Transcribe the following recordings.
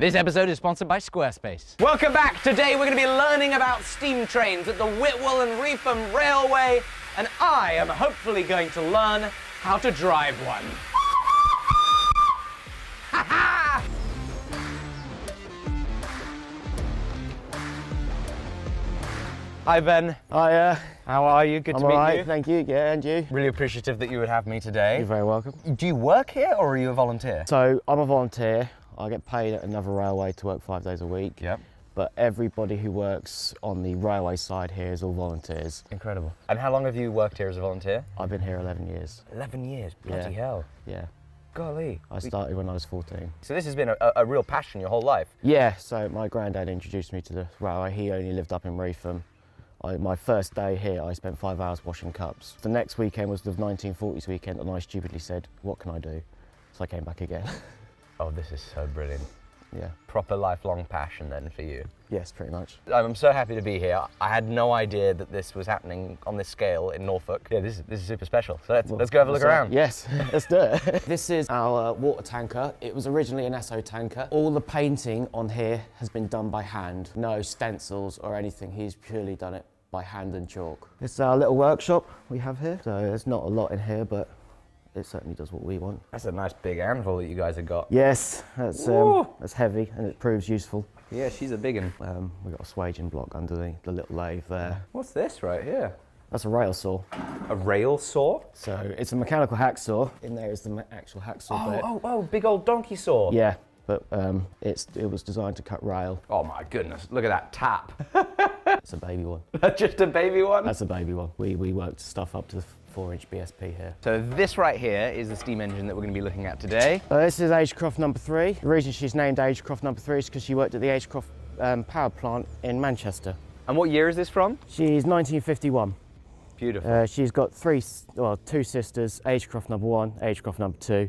This episode is sponsored by Squarespace. Welcome back. Today we're going to be learning about steam trains at the Whitwell and Reetham Railway, and I am hopefully going to learn how to drive one. Ha ha! Hi Ben. Hiya. How are you? Good to meet alright, you. thank you. Yeah, and you? Really appreciative that you would have me today. You're very welcome. Do you work here or are you a volunteer? So I'm a volunteer. I get paid at another railway to work 5 days a week. Yep. But everybody who works on the railway side here is all volunteers. Incredible. And how long have you worked here as a volunteer? I've been here 11 years. 11 years, bloody Yeah. hell. Yeah. Golly. I started when I was 14. So this has been a real passion your whole life? Yeah, so my granddad introduced me to the railway. He only lived up in Reetham. My first day here, I spent 5 hours washing cups. The next weekend was the 1940s weekend, and I stupidly said, what can I do? So I came back again. Oh, this is so brilliant. Yeah. Proper lifelong passion then for you. Yes, pretty much. I'm so happy to be here. I had no idea that this was happening on this scale in Norfolk. Yeah, this is super special. So let's go have a look around. Yes, let's do it. This is our water tanker. It was originally an Esso tanker. All the painting on here has been done by hand. No stencils or anything. He's purely done it by hand and chalk. This is our little workshop we have here. So there's not a lot in here, but it certainly does what we want. That's a nice big anvil that you guys have got. Yes, that's heavy and it proves useful. Yeah, she's a big one. We've got a swaging block under the little lathe there. What's this right here? That's a rail saw. A rail saw? So it's a mechanical hacksaw. In there is the actual hacksaw bit. Oh, big old donkey saw. Yeah, but it was designed to cut rail. Oh my goodness, look at that tap. It's a baby one. That's just a baby one? That's a baby one. We worked stuff up to 4-inch BSP here. So this right here is the steam engine that we're going to be looking at today. This is Agecroft number 3. The reason she's named Agecroft number 3 is because she worked at the Agecroft power plant in Manchester. And what year is this from? She's 1951. Beautiful. She's got two sisters, Agecroft number 1, Agecroft number 2,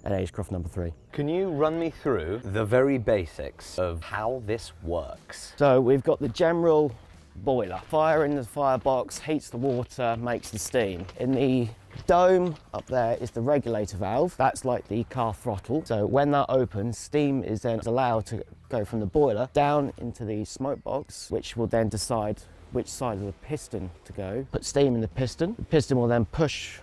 and Agecroft number 3. Can you run me through the very basics of how this works? So we've got the general boiler. Fire in the firebox heats the water, makes the steam. In the dome up there is the regulator valve. That's like the car throttle. So when that opens, steam is then allowed to go from the boiler down into the smoke box, which will then decide which side of the piston to go. Put steam in the piston. The piston will then push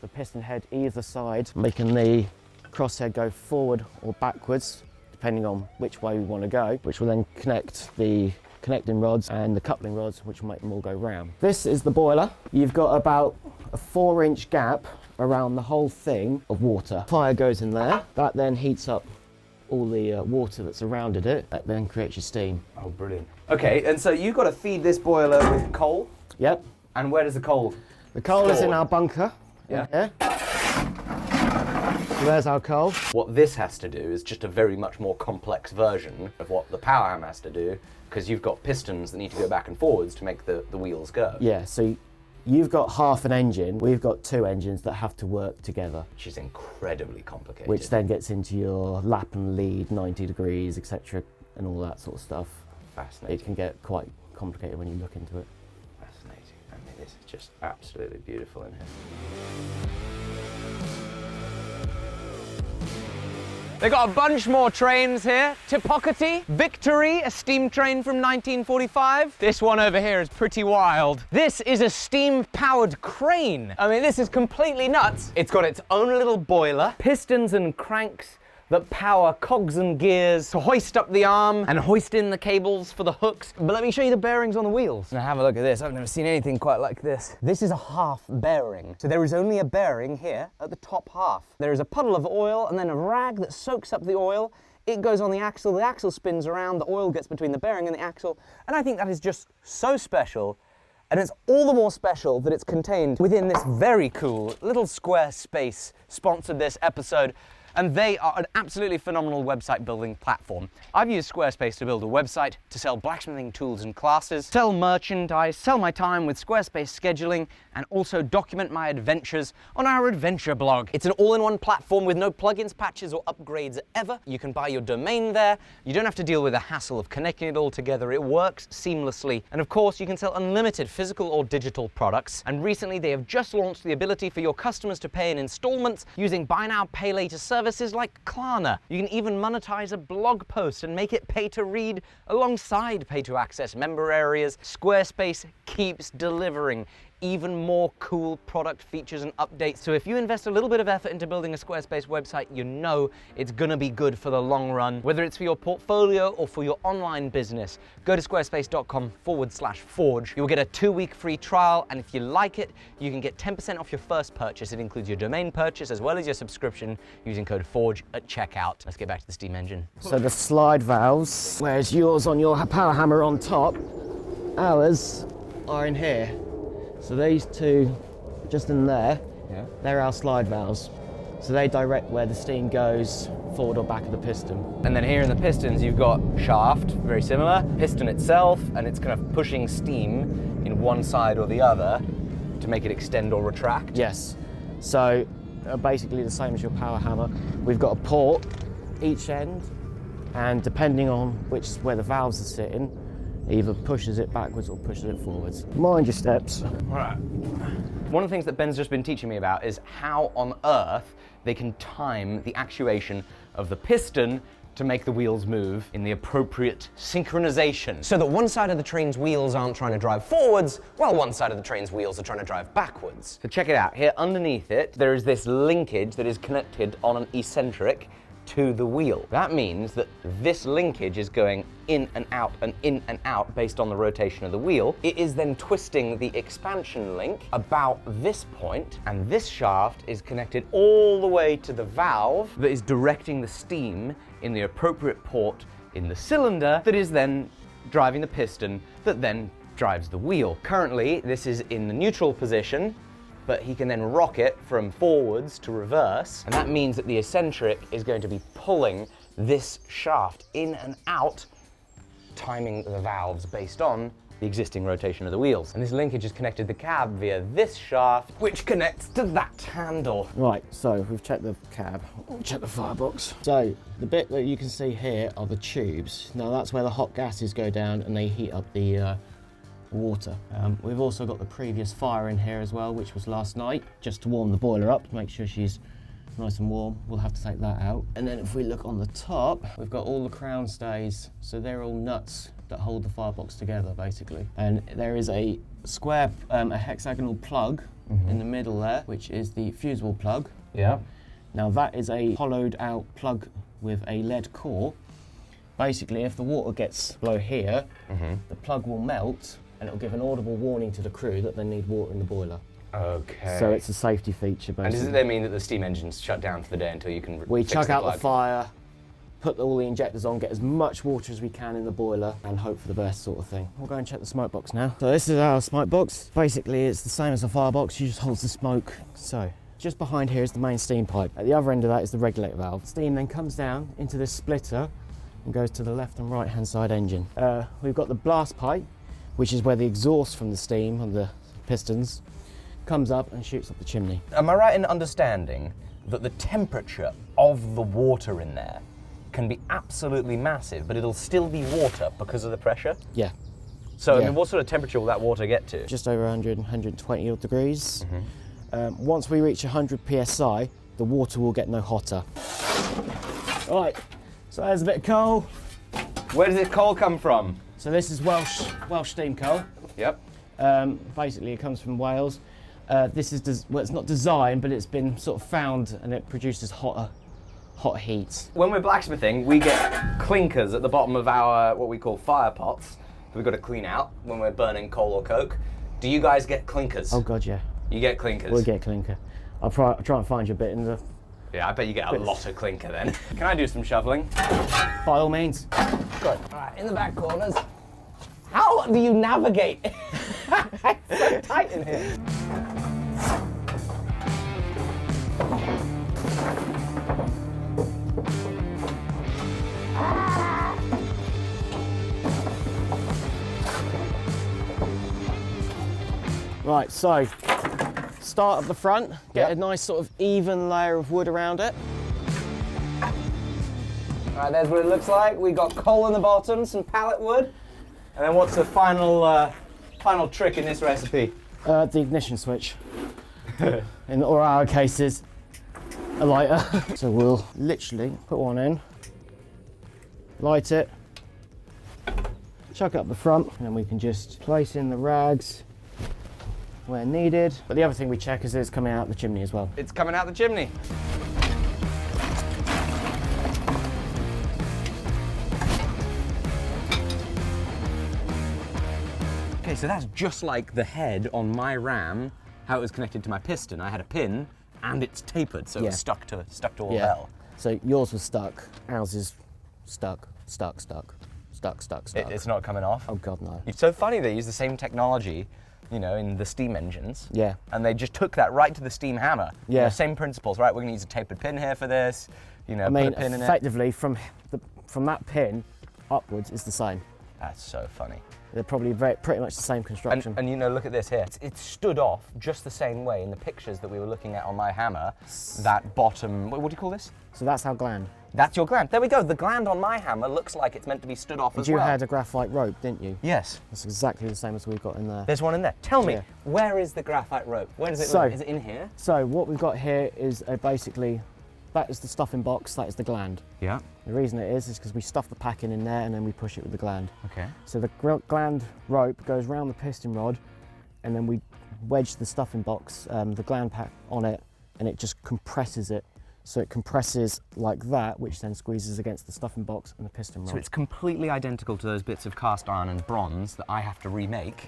the piston head either side, making the crosshead go forward or backwards, depending on which way we want to go, which will then connect the connecting rods and the coupling rods, which will make them all go round. This is the boiler. You've got about a 4-inch gap around the whole thing of water. Fire goes in there. That then heats up all the water that's surrounded it. That then creates your steam. Oh, brilliant. Okay, and so you've got to feed this boiler with coal? Yep. And where does the coal? The coal is in Stored. our bunker. Yeah. Here. So there's our coal. What this has to do is just a very much more complex version of what the power ham has to do, because you've got pistons that need to go back and forwards to make the wheels go. Yeah, so you've got half an engine. We've got 2 engines that have to work together. Which is incredibly complicated. Which then gets into your lap and lead, 90 degrees, etc., and all that sort of stuff. Fascinating. It can get quite complicated when you look into it. Fascinating. I mean, this is just absolutely beautiful in here. They've got a bunch more trains here. Tipocracy, Victory, a steam train from 1945. This one over here is pretty wild. This is a steam-powered crane. I mean, this is completely nuts. It's got its own little boiler, pistons and cranks that power cogs and gears to hoist up the arm and hoist in the cables for the hooks. But let me show you the bearings on the wheels. Now have a look at this. I've never seen anything quite like this. This is a half bearing. So there is only a bearing here at the top half. There is a puddle of oil and then a rag that soaks up the oil. It goes on the axle spins around, the oil gets between the bearing and the axle. And I think that is just so special. And it's all the more special that it's contained within this very cool little Squarespace sponsored this episode. And they are an absolutely phenomenal website building platform. I've used Squarespace to build a website, to sell blacksmithing tools and classes, sell merchandise, sell my time with Squarespace scheduling, and also document my adventures on our adventure blog. It's an all-in-one platform with no plugins, patches, or upgrades ever. You can buy your domain there. You don't have to deal with the hassle of connecting it all together. It works seamlessly. And of course, you can sell unlimited physical or digital products. And recently, they have just launched the ability for your customers to pay in installments using buy now, pay later services services like Klarna. You can even monetize a blog post and make it pay to read alongside pay to access member areas. Squarespace keeps delivering even more cool product features and updates. So if you invest a little bit of effort into building a Squarespace website, you know it's gonna be good for the long run. Whether it's for your portfolio or for your online business, go to squarespace.com/forge. You'll get a 2-week free trial, and if you like it, you can get 10% off your first purchase. It includes your domain purchase as well as your subscription using code FORGE at checkout. Let's get back to the steam engine. So the slide valves, whereas yours on your power hammer on top, ours are in here. So these two, just in there, they're our slide valves. So they direct where the steam goes, forward or back of the piston. And then here in the pistons, you've got shaft, very similar, piston itself, and it's kind of pushing steam in one side or the other to make it extend or retract. Yes. So basically the same as your power hammer. We've got a port each end, and depending on where the valves are sitting, either pushes it backwards or pushes it forwards. Mind your steps. Right. One of the things that Ben's just been teaching me about is how on earth they can time the actuation of the piston to make the wheels move in the appropriate synchronization. So that one side of the train's wheels aren't trying to drive forwards, while one side of the train's wheels are trying to drive backwards. So check it out. Here underneath it, there is this linkage that is connected on an eccentric to the wheel. That means that this linkage is going in and out based on the rotation of the wheel. It is then twisting the expansion link about this point, and this shaft is connected all the way to the valve that is directing the steam in the appropriate port in the cylinder that is then driving the piston that then drives the wheel. Currently, this is in the neutral position, but he can then rock it from forwards to reverse, and that means that the eccentric is going to be pulling this shaft in and out, timing the valves based on the existing rotation of the wheels. And this linkage has connected the cab via this shaft, which connects to that handle. Right, so we've checked the cab, we'll check the firebox. So the bit that you can see here are the tubes. Now that's where the hot gases go down and they heat up the water. We've also got the previous fire in here as well, which was last night, just to warm the boiler up, to make sure she's nice and warm. We'll have to take that out. And then if we look on the top, we've got all the crown stays. So they're all nuts that hold the firebox together, basically. And there is a square, a hexagonal plug in the middle there, which is the fusible plug. Yeah. Now that is a hollowed out plug with a lead core. Basically, if the water gets below here, the plug will melt, and it'll give an audible warning to the crew that they need water in the boiler. Okay. So it's a safety feature, basically. And does it then mean that the steam engine's shut down for the day until you can We fix chuck the out plug? the fire, put all the injectors on, get as much water as we can in the boiler, and hope for the best sort of thing. We'll go and check the smoke box now. So this is our smoke box. Basically, it's the same as a firebox, you just holds the smoke. So, just behind here is the main steam pipe. At the other end of that is the regulator valve. Steam then comes down into this splitter and goes to the left and right hand side engine. We've got the blast pipe, which is where the exhaust from the steam and the pistons comes up and shoots up the chimney. Am I right in understanding that the temperature of the water in there can be absolutely massive, but it'll still be water because of the pressure? Yeah. So, I Yeah. mean, what sort of temperature will that water get to? Just over 100, 120 odd degrees. Once we reach 100 psi, the water will get no hotter. Right, so there's a bit of coal. Where does this coal come from? So this is Welsh steam coal. Yep. Basically, it comes from Wales. This is, well, it's not designed, but it's been sort of found, and it produces hot heat. When we're blacksmithing, we get clinkers at the bottom of our, what we call fire pots, that we've got to clean out when we're burning coal or coke. Do you guys get clinkers? Oh God, yeah. You get clinkers? We'll get clinker. I'll try and find you a bit in the... Yeah, I bet you get a lot of clinker then. Can I do some shoveling? By all means. Good. All right, in the back corners. How do you navigate? It's so tight in here. Right, so start at the front, get Yep. a nice sort of even layer of wood around it. All right, there's what it looks like. We got coal in the bottom, some pallet wood. And then what's the final trick in this recipe? The ignition switch. In all our cases. a lighter. So we'll literally put one in, light it, chuck it up the front, and then we can just place in the rags where needed. But the other thing we check is that it's coming out the chimney as well. It's coming out the chimney. Okay, so that's just like the head on my ram, how it was connected to my piston. I had a pin and it's tapered, so it's stuck to all hell. So yours was stuck, ours is stuck. It's not coming off? Oh God, no. It's so funny they use the same technology, you know, in the steam engines. Yeah. And they just took that right to the steam hammer. Yeah. You know, same principles, right? We're gonna use a tapered pin here for this, you know, I mean, put a pin in it. effectively from that pin upwards is the same. That's so funny. They're probably pretty much the same construction. And you know, look at this here. It stood off just the same way in the pictures that we were looking at on my hammer. That bottom, what do you call this? So that's our gland. That's your gland. There we go. The gland on my hammer looks like it's meant to be stood off as well. You had a graphite rope, didn't you? Yes. That's exactly the same as we've got in there. There's one in there. Tell me, Yeah. where is the graphite rope? Where does it So- look? Is it in here? So what we've got here is basically, that is the stuffing box, that is the gland. Yeah. The reason it is because we stuff the packing in there and then we push it with the gland. Okay. So the gland rope goes around the piston rod and then we wedge the stuffing box, the gland pack on it, and it just compresses it. So it compresses like that, which then squeezes against the stuffing box and the piston rod. So it's completely identical to those bits of cast iron and bronze that I have to remake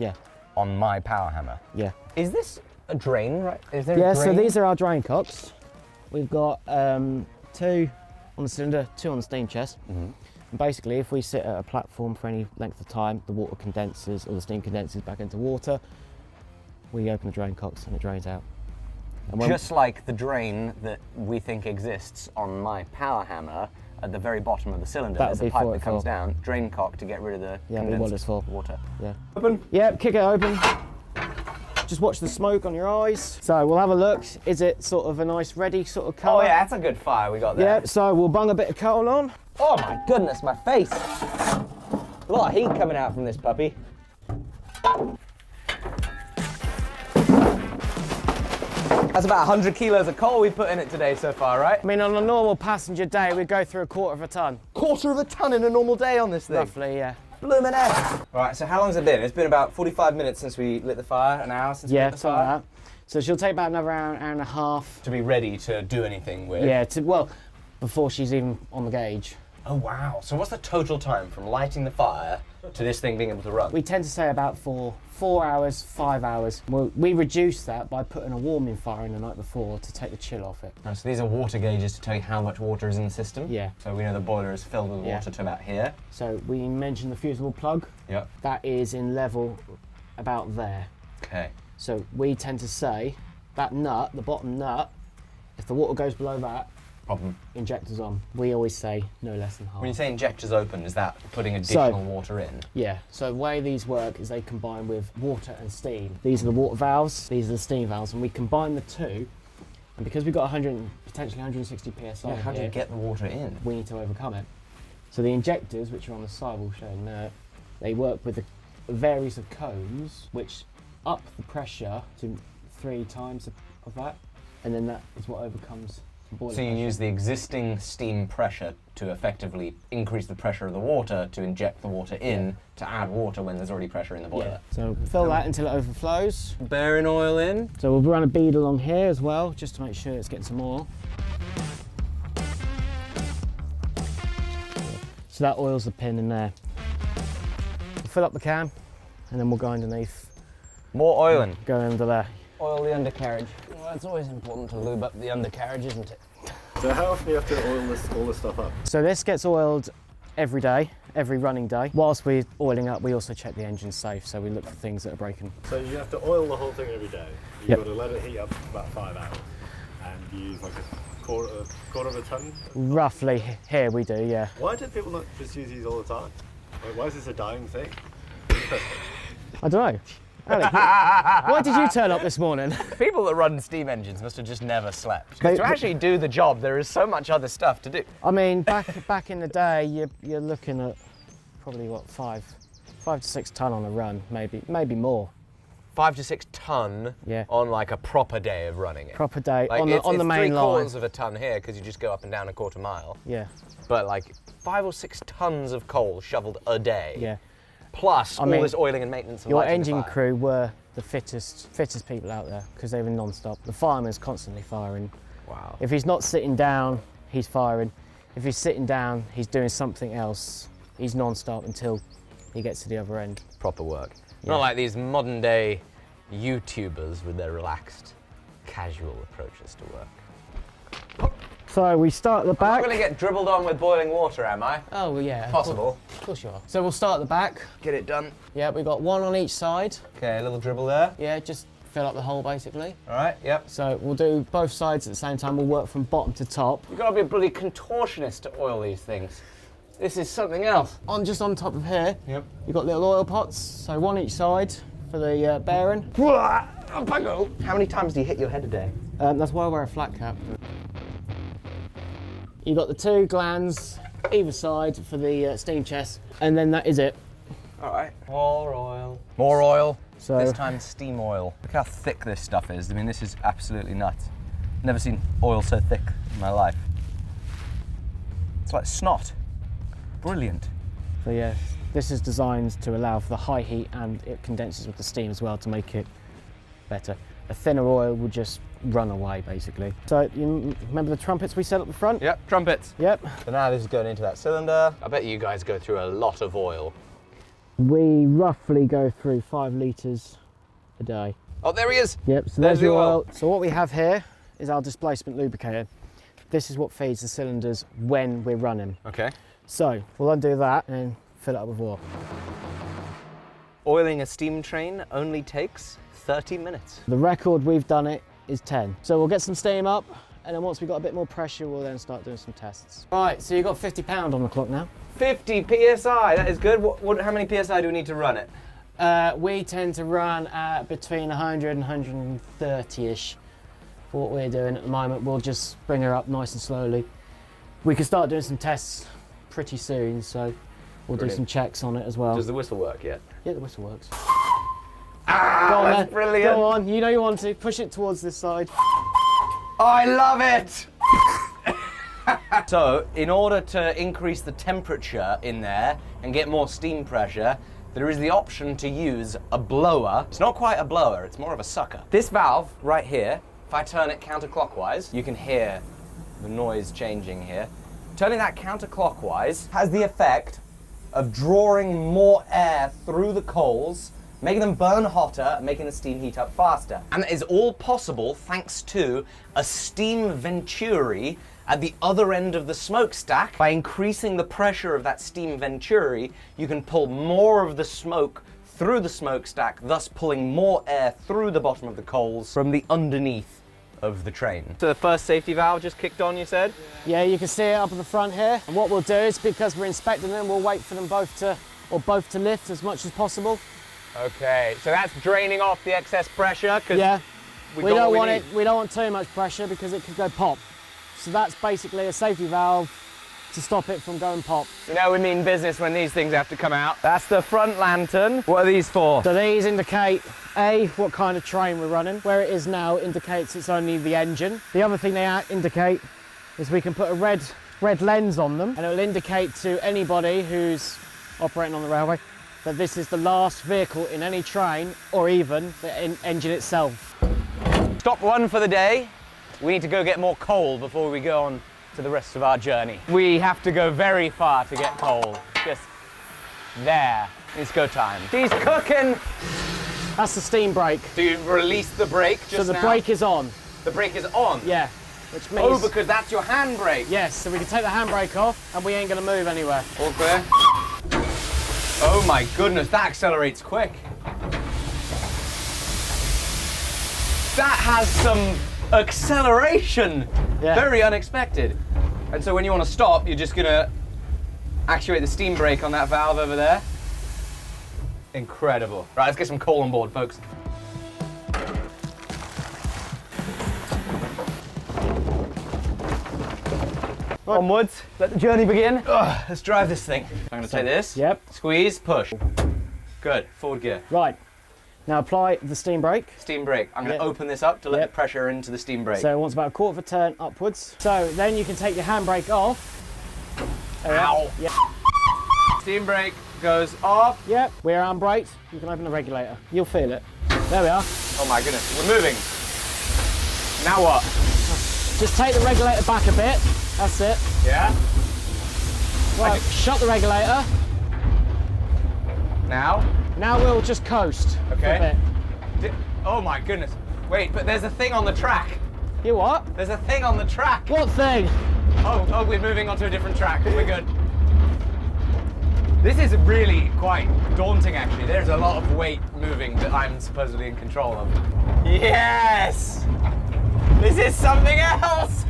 on my power hammer. Yeah. Is this a drain, right? Is there Yeah, a so drain? these are our drain cocks. We've got 2 on the cylinder, 2 on the steam chest. And basically, if we sit at a platform for any length of time, the water condenses, or the steam condenses back into water, we open the drain cocks and it drains out. And Just like the drain that we think exists on my power hammer at the very bottom of the cylinder. That would There's a be pipe for that it comes for- down, drain cock to get rid of the what it's for. water. Yeah. Open. Yep, kick it open. Just watch the smoke on your eyes. So we'll have a look. Is it sort of a nice ready sort of colour? Oh yeah, that's a good fire we got there. Yep, so we'll bung a bit of coal on. Oh my goodness, my face. A lot of heat coming out from this puppy. That's about 100 kilos of coal we put in it today so far, right? I mean, on a normal passenger day, we go through 1/4 ton. 1/4 ton in a normal day on this thing. Roughly, yeah. Bloomin' heck. All right, so how long has it been? It's been about 45 minutes since we lit the fire, an hour since we Yeah, lit the something fire. like that. So she'll take about another hour and a half. To be ready to do anything with. Yeah, before she's even on the gauge. Oh wow, so what's the total time from lighting the fire to this thing being able to run? We tend to say about 4 hours, 5 hours. We reduce that by putting a warming fire in the night before to take the chill off it. Oh, so these are water gauges to tell you how much water is in the system? Yeah. So we know the boiler is filled with Yeah. water to about here. So we mentioned the fusible plug. Yep. That is in level about there. Okay. So we tend to say that nut, the bottom nut, if the water goes below that, Problem. injectors on. We always say no less than half. When you say injectors open, is that putting additional water in? Yeah, so the way these work is they combine with water and steam. These are the water valves, these are the steam valves, and we combine the two. And because we've got potentially 160 PSI Yeah, how do here, you get the water in? we need to overcome it. So the injectors, which are on the side, we'll show in there, they work with a series of cones, which up the pressure to 3 times of that, and then that is what overcomes the boiler So you pressure. use the existing steam pressure to effectively increase the pressure of the water to inject the water in to add water when there's already pressure in the boiler. So fill that until it overflows. Bearing oil in. So we'll run a bead along here as well, just to make sure it's getting some oil. So that oils the pin in there. We'll fill up the can, and then we'll go underneath, More oil in. go under there. Oil the undercarriage. Well, it's always important to lube up the undercarriage, isn't it? So how often do you have to oil all this stuff up? So this gets oiled every day, every running day. Whilst we're oiling up, we also check the engine's safe, so we look for things that are breaking. So you have to oil the whole thing every day. You've Yep. got to let it heat up for about 5 hours. And you use like a quarter of a ton? Roughly, here we do, yeah. Why do people not just use these all the time? Like, why is this a dying thing? I don't know. Alec, why did you turn up this morning? People that run steam engines must have just never slept. 'Cause They- to actually do the job, there is so much other stuff to do. I mean, back in the day, you're looking at probably what 5 to 6 ton on a run, maybe more. 5 to 6 ton Yeah. on like a proper day of running it. Proper day Like on the main line. 3/4 of a ton here because you just go up and down a quarter mile. Yeah. But like 5 or 6 tons of coal shoveled a day. Yeah. Plus all mean, this oiling and maintenance and Your lighting the engine fire. crew were the fittest people out there because they were non-stop. The fireman's constantly firing. Wow. If he's not sitting down, he's firing. If he's sitting down, he's doing something else. He's non-stop until he gets to the other end. Proper work. Yeah. Not like these modern day YouTubers with their relaxed, casual approaches to work. So we start at the I'm back. not going to get dribbled on with boiling water, am I? Oh, well, yeah. Possible. Of course you are. So we'll start at the back. Get it done. Yeah, we've got one on each side. Okay, a little dribble there. Yeah, just fill up the hole basically. All right, yep. So we'll do both sides at the same time. We'll work from bottom to top. You've got to be a bloody contortionist to oil these things. This is something else. Just on top of here, Yep. you've got little oil pots. So one each side for the bearing. How many times do you hit your head a day? That's why I wear a flat cap. You've got the 2 glands either side for the steam chest, and then that is it. All right. More oil. More oil. So This time steam oil. Look how thick this stuff is. I mean, this is absolutely nuts. Never seen oil so thick in my life. It's like snot. Brilliant. So yeah, this is designed to allow for the high heat, and it condenses with the steam as well to make it better. A thinner oil will just run away basically. So you remember the trumpets we set up the front? Yep, trumpets. Yep. So now this is going into that cylinder. I bet you guys go through a lot of oil. We roughly go through 5 litres a day. Oh, there he is. Yep, so there's your oil. So what we have here is our displacement lubricator. This is what feeds the cylinders when we're running. Okay. So we'll undo that and fill it up with oil. Oiling a steam train only takes 30 minutes. The record we've done it is 10. So we'll get some steam up, and then once we've got a bit more pressure, we'll then start doing some tests. Right, so you've got 50 pound on the clock now. 50 PSI, that is good. How many PSI do we need to run it? We tend to run at between 100 and 130-ish for what we're doing at the moment. We'll just bring her up nice and slowly. We can start doing some tests pretty soon, so we'll do some checks on it as well. Does the whistle work yet? Yeah, the whistle works. Ah, Go on, that's then. brilliant. Go on, you know you want to. Push it towards this side. I love it! So, in order to increase the temperature in there and get more steam pressure, there is the option to use a blower. It's not quite a blower, it's more of a sucker. This valve right here, if I turn it counterclockwise, you can hear the noise changing here. Turning that counterclockwise has the effect of drawing more air through the coals, making them burn hotter, making the steam heat up faster. And that is all possible thanks to a steam venturi at the other end of the smokestack. By increasing the pressure of that steam venturi, you can pull more of the smoke through the smokestack, thus pulling more air through the bottom of the coals from the underneath of the train. So the first safety valve just kicked on, you said? Yeah, you can see it up at the front here. And what we'll do is, because we're inspecting them, we'll wait for them both to lift as much as possible. Okay, so that's draining off the excess pressure, because Yeah. we We don't want want too much pressure because it could go pop. So that's basically a safety valve to stop it from going pop. You know we mean business when these things have to come out. That's the front lantern. What are these for? So these indicate, A, what kind of train we're running. Where it is now indicates it's only the engine. The other thing they indicate is we can put a red lens on them, and it will indicate to anybody who's operating on the railway that this is the last vehicle in any train, or even the engine itself. Stop one for the day. We need to go get more coal before we go on to the rest of our journey. We have to go very far to get coal. Just there. It's go time. She's cooking. That's the steam brake. Do you release the brake just So the now? brake is on. The brake is on? Yeah. Which means, Oh, because that's your handbrake. yes, so we can take the handbrake off and we ain't gonna move anywhere. All clear? Oh my goodness, that accelerates quick. That has some acceleration. Yeah. Very unexpected. And so when you want to stop, you're just gonna actuate the steam brake on that valve over there. Incredible. Right, let's get some coal on board, folks. Onwards, let the journey begin. Ugh, let's drive this thing. I'm gonna take this. Yep. Squeeze, push. Good, forward gear. Right. Now apply the steam brake. Steam brake. I'm going to Yep. open this up to let Yep. the pressure into the steam brake. So it wants about a quarter of a turn upwards. So then you can take your handbrake off. There we are. Ow. Yep. Steam brake goes off. Yep. We're handbraked. You can open the regulator. You'll feel it. There we are. Oh my goodness, we're moving. Now what? Just take the regulator back a bit. That's it. Yeah? Right, shut the regulator. Now? Now we'll just coast for a Okay. bit. Oh my goodness. Wait, but there's a thing on the track. You what? There's a thing on the track. What thing? Oh, we're moving onto a different track. We're good. This is really quite daunting, actually. There's a lot of weight moving that I'm supposedly in control of. Yes! This is something else!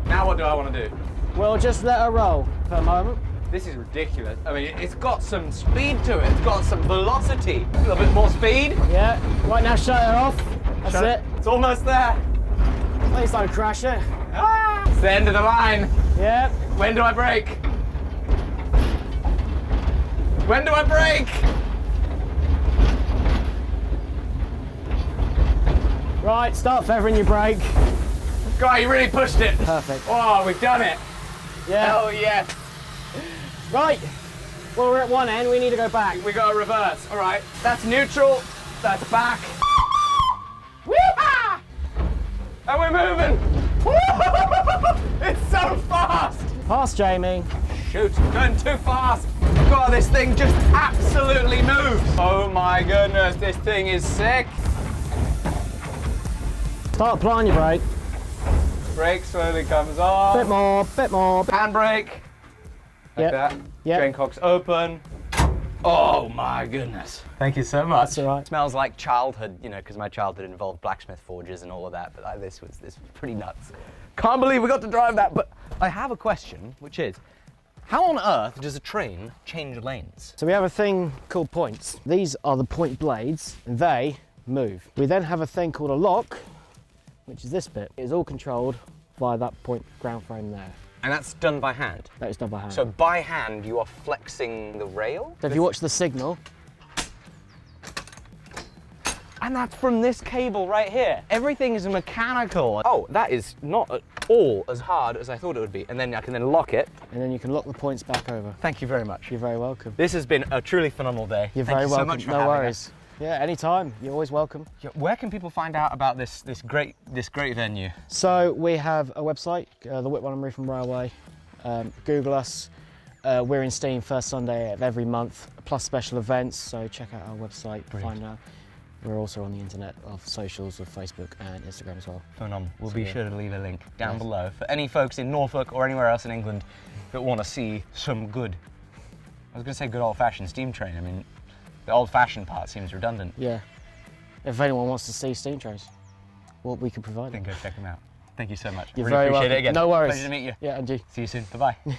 Now what do I want to do? We'll just let her roll for a moment. This is ridiculous. I mean, it's got some speed to it. It's got some velocity. A little bit more speed. Yeah. Right now, shut her off. That's Shut it. It's almost there. Please don't crash it. Ah! It's the end of the line. Yeah. When do I brake? When do I brake? Right, start feathering your brake. God, you really pushed it. Perfect. Oh, we've done it. Yeah. Hell yes. Right. Well, we're at one end. We need to go back. We got a reverse. All right. That's neutral. That's back. Wee-ha! And we're moving. It's so fast. Pass, Jamie. Shoot, going too fast. God, this thing just absolutely moves. Oh my goodness, this thing is sick. Start applying your brake. Brake slowly comes off. Bit more, bit more. Handbrake. Like Yep. that. Yep. Drain cock's open. Oh my goodness. Thank you so much. That's all right. Smells like childhood, you know, because my childhood involved blacksmith forges and all of that, but this was pretty nuts. Can't believe we got to drive that, but I have a question, which is, how on earth does a train change lanes? So we have a thing called points. These are the point blades, and they move. We then have a thing called a lock, which is this bit. It is all controlled by that point ground frame there. And that's done by hand? That is done by hand. So by hand, you are flexing the rail? So if you watch the signal, And that's from this cable right here. Everything is mechanical. Oh, that is not at all as hard as I thought it would be. And then I can then lock it. and then you can lock the points back over. Thank you very much. You're very welcome. This has been a truly phenomenal day. You're Thank very you welcome. so much for no having worries. Yeah, anytime. You're always welcome. us. Where can people find out about this great venue? So we have a website, the Whitwell and Reefham Railway. Google us. We're in Steam first Sunday of every month, plus special events. So check out our website, Brilliant. find out. We're also on the internet of socials of Facebook and Instagram as well. Phenomenal. We'll So, be yeah. sure to leave a link down Nice. below for any folks in Norfolk or anywhere else in England that want to see some good, I was going to say good old-fashioned steam train. I mean, the old-fashioned part seems redundant. Yeah. If anyone wants to see steam trains, well, we can provide Then them. go check them out. Thank you so much. You're really very appreciate welcome. it again. No worries. Pleasure to meet you. Yeah, and you. See you soon. Bye-bye.